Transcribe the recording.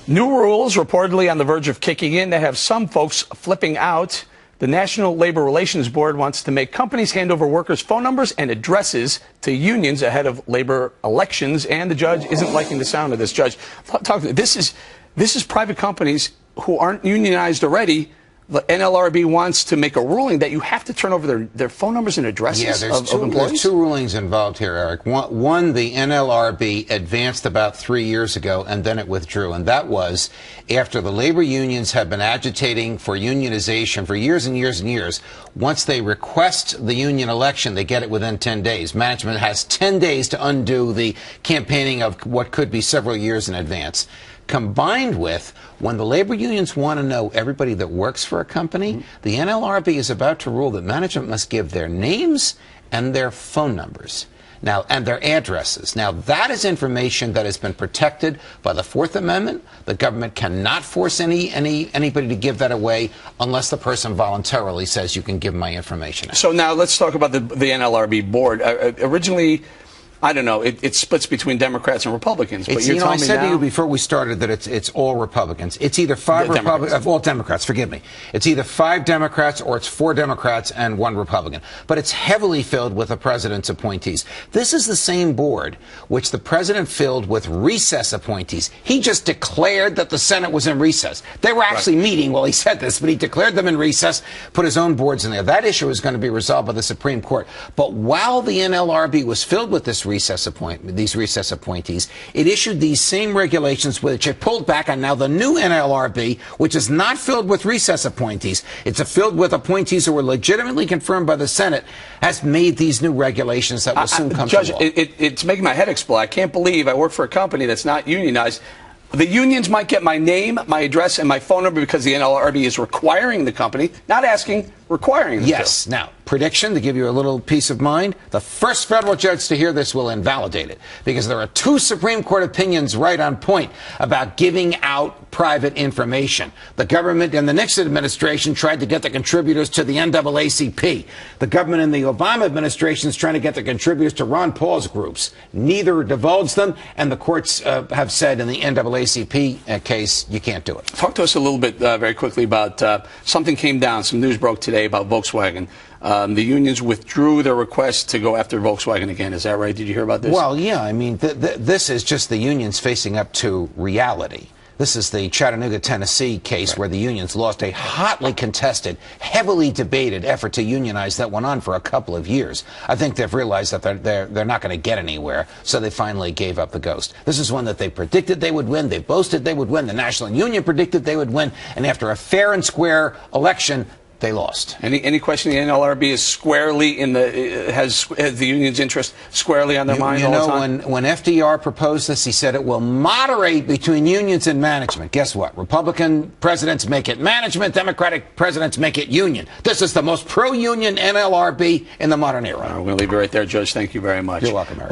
New rules reportedly on the verge of kicking in that have some folks flipping out. The National Labor Relations Board wants to make companies hand over workers' phone numbers and addresses to unions ahead of labor elections, and the judge isn't liking the sound of this. Judge, this is private companies who aren't unionized already. The NLRB wants to make a ruling that you have to turn over their phone numbers and addresses of employees? There's two rulings involved here, Eric. One, the NLRB advanced about 3 years ago, and then it withdrew. And that was after the labor unions have been agitating for unionization for years and years and years. Once they request the union election, they get it within 10 days. Management has 10 days to undo the campaigning of what could be several years in advance. Combined with when the labor unions want to know everybody that works for a company, the NLRB is about to rule that management must give their names and their phone numbers. Now, and their addresses. Now, that is information that has been protected by the Fourth Amendment. The government cannot force anybody to give that away unless the person voluntarily says you can give my information. So now let's talk about the NLRB board. Originally, I don't know. It splits between Democrats and Republicans. But you're telling me now, I said to you before we started that it's all Republicans. It's either all Democrats. Forgive me. It's either 5 Democrats or it's 4 Democrats and 1 Republican. But it's heavily filled with the president's appointees. This is the same board which the president filled with recess appointees. He just declared that the Senate was in recess. They were actually meeting while he said this, but he declared them in recess, put his own boards in there. That issue is going to be resolved by the Supreme Court. But while the NLRB was filled with these recess appointees, it issued these same regulations which it pulled back on. Now the new NLRB, which is not filled with recess appointees, it's filled with appointees who were legitimately confirmed by the Senate, has made these new regulations that will soon come Judge, to law. It's making my head explode. I can't believe I work for a company that's not unionized. The unions might get my name, my address, and my phone number because the NLRB is requiring the company, not asking, requiring them Yes. to. Now, prediction, to give you a little peace of mind, the first federal judge to hear this will invalidate it because there are 2 Supreme Court opinions right on point about giving out private information. The government and the Nixon administration tried to get the contributors to the NAACP. The government in the Obama administration is trying to get the contributors to Ron Paul's groups. Neither divulged them, and the courts have said in the NAACP case, you can't do it. Talk to us a little bit very quickly about something came down, some news broke today about Volkswagen. The unions withdrew their request to go after Volkswagen again. Is that right? Did you hear about this? Well, yeah. I mean, this is just the unions facing up to reality. This is the Chattanooga, Tennessee case where the unions lost a hotly contested, heavily debated effort to unionize that went on for a couple of years. I think they've realized that they're not going to get anywhere, so they finally gave up the ghost. This is one that they predicted they would win. They boasted they would win. The National Union predicted they would win. And after a fair and square election, they lost. Any question the NLRB is squarely in the has the union's interest squarely on their mind all the time? When FDR proposed this, he said it will moderate between unions and management. Guess what? Republican presidents make it management, Democratic presidents make it union. This is the most pro-union NLRB in the modern era. We're going to leave it right there, Judge. Thank you very much. You're welcome, Eric.